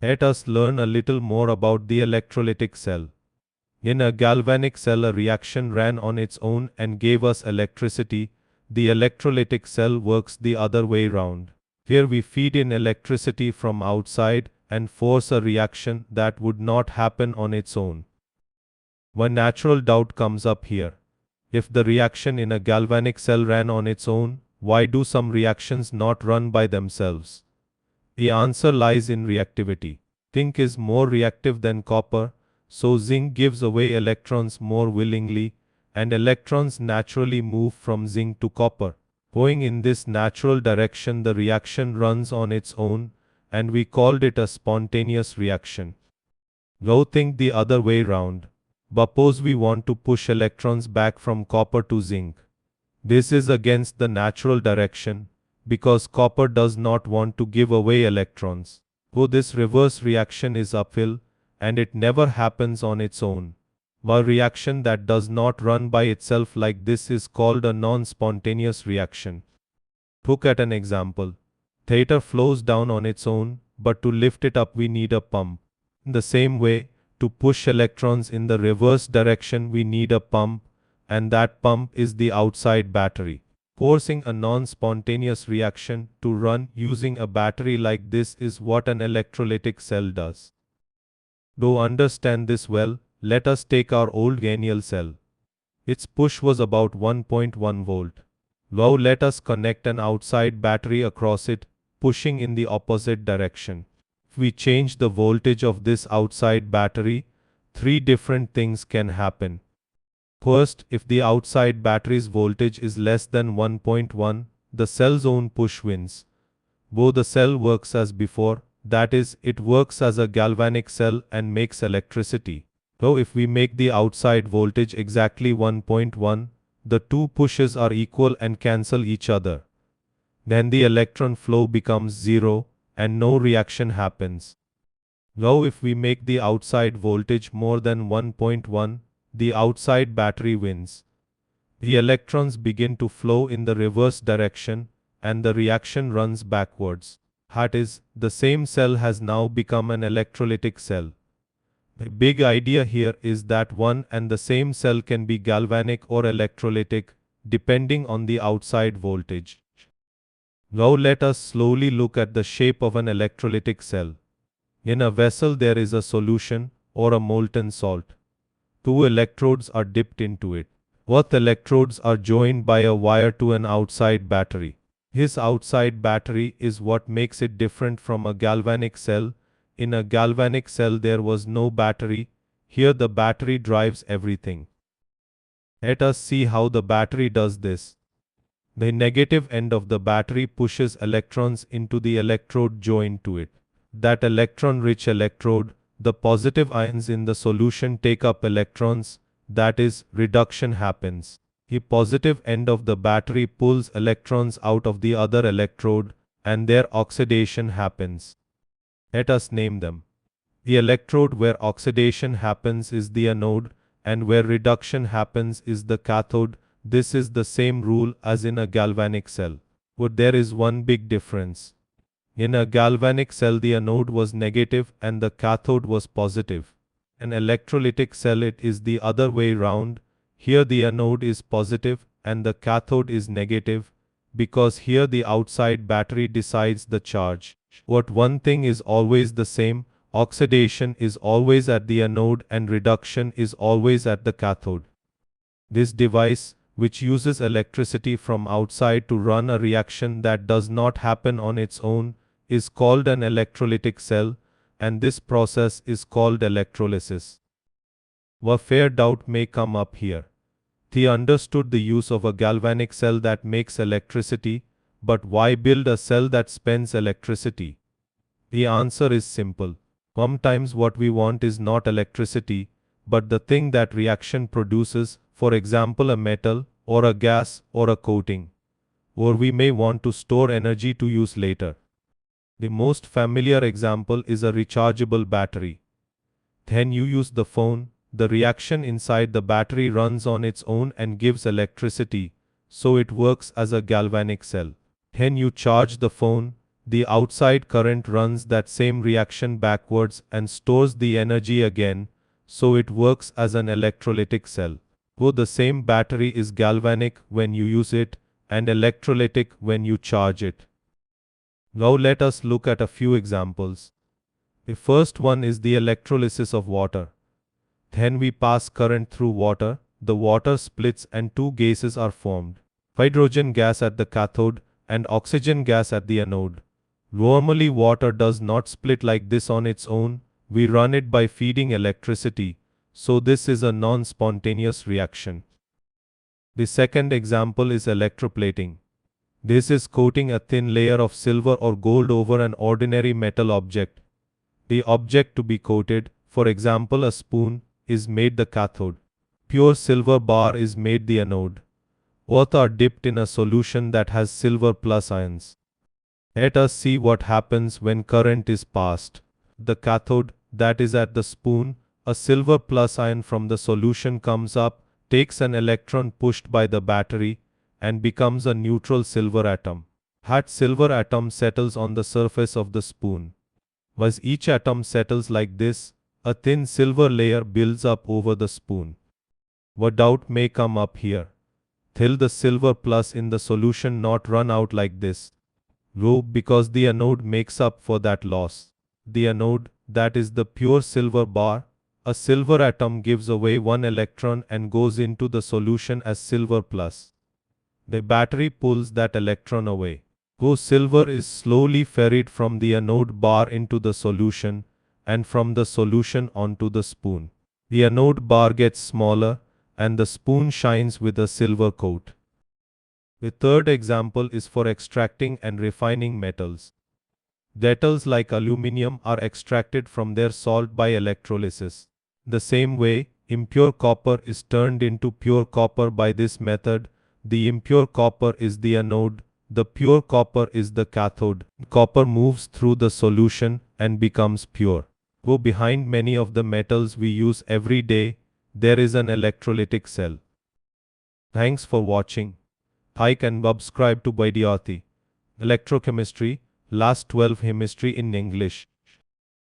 Let us learn a little more about the electrolytic cell. In a galvanic cell, a reaction ran on its own and gave us electricity. The electrolytic cell works the other way round. Here we feed in electricity from outside and force a reaction that would not happen on its own. One natural doubt comes up here. If the reaction in a galvanic cell ran on its own, why do some reactions not run by themselves? The answer lies in reactivity. Zinc is more reactive than copper, so zinc gives away electrons more willingly, and electrons naturally move from zinc to copper. Going in this natural direction, the reaction runs on its own, and we called it a spontaneous reaction. Now think the other way round. Suppose we want to push electrons back from copper to zinc. This is against the natural direction, because copper does not want to give away electrons. So this reverse reaction is uphill, and it never happens on its own. A reaction that does not run by itself like this is called a non-spontaneous reaction. Look at an example. Water flows down on its own, but to lift it up we need a pump. In the same way, to push electrons in the reverse direction we need a pump, and that pump is the outside battery. Forcing a non-spontaneous reaction to run using a battery like this is what an electrolytic cell does. To understand this well, let us take our old Ganial cell. Its push was about 1.1 volt. Now let us connect an outside battery across it, pushing in the opposite direction. If we change the voltage of this outside battery, three different things can happen. First, if the outside battery's voltage is less than 1.1, the cell's own push wins. Though the cell works as before, that is, it works as a galvanic cell and makes electricity. Though if we make the outside voltage exactly 1.1, the two pushes are equal and cancel each other. Then the electron flow becomes zero, and no reaction happens. Now if we make the outside voltage more than 1.1, the outside battery wins. The electrons begin to flow in the reverse direction, and the reaction runs backwards. That is, the same cell has now become an electrolytic cell. The big idea here is that one and the same cell can be galvanic or electrolytic, depending on the outside voltage. Now let us slowly look at the shape of an electrolytic cell. In a vessel there is a solution, or a molten salt. Two electrodes are dipped into it. Both electrodes are joined by a wire to an outside battery. This outside battery is what makes it different from a galvanic cell. In a galvanic cell there was no battery. Here the battery drives everything. Let us see how the battery does this. The negative end of the battery pushes electrons into the electrode joined to it. That electron-rich electrode, the positive ions in the solution take up electrons, that is, reduction happens. The positive end of the battery pulls electrons out of the other electrode, and their oxidation happens. Let us name them. The electrode where oxidation happens is the anode, and where reduction happens is the cathode. This is the same rule as in a galvanic cell. But there is one big difference. In a galvanic cell the anode was negative and the cathode was positive. In an electrolytic cell it is the other way round. Here the anode is positive and the cathode is negative, because here the outside battery decides the charge. What one thing is always the same, oxidation is always at the anode and reduction is always at the cathode. This device, which uses electricity from outside to run a reaction that does not happen on its own, is called an electrolytic cell, and this process is called electrolysis. A fair doubt may come up here. They understood the use of a galvanic cell that makes electricity, but why build a cell that spends electricity? The answer is simple. Sometimes what we want is not electricity, but the thing that reaction produces, for example a metal, or a gas, or a coating. Or we may want to store energy to use later. The most familiar example is a rechargeable battery. Then you use the phone, the reaction inside the battery runs on its own and gives electricity, so it works as a galvanic cell. Then you charge the phone, the outside current runs that same reaction backwards and stores the energy again, so it works as an electrolytic cell. Though the same battery is galvanic when you use it and electrolytic when you charge it. Now let us look at a few examples. The first one is the electrolysis of water. Then we pass current through water, the water splits and two gases are formed. Hydrogen gas at the cathode and oxygen gas at the anode. Normally water does not split like this on its own, we run it by feeding electricity, so this is a non-spontaneous reaction. The second example is electroplating. This is coating a thin layer of silver or gold over an ordinary metal object. The object to be coated, for example a spoon, is made the cathode. Pure silver bar is made the anode. Both are dipped in a solution that has silver plus ions. Let us see what happens when current is passed. The cathode, that is at the spoon, a silver plus ion from the solution comes up, takes an electron pushed by the battery, and becomes a neutral silver atom. That silver atom settles on the surface of the spoon. As each atom settles like this, a thin silver layer builds up over the spoon. What doubt may come up here? Till the silver plus in the solution not run out like this? No, because the anode makes up for that loss. The anode, that is the pure silver bar, a silver atom gives away one electron and goes into the solution as silver plus. The battery pulls that electron away. So silver is slowly ferried from the anode bar into the solution, and from the solution onto the spoon. The anode bar gets smaller, and the spoon shines with a silver coat. The third example is for extracting and refining metals. Metals like aluminium are extracted from their salt by electrolysis. The same way, impure copper is turned into pure copper by this method. The impure copper is the anode, the pure copper is the cathode. Copper moves through the solution and becomes pure. Go behind many of the metals we use every day, there is an electrolytic cell. Thanks for watching. Like and subscribe to Baidyati. Electrochemistry, last 12 chemistry in English.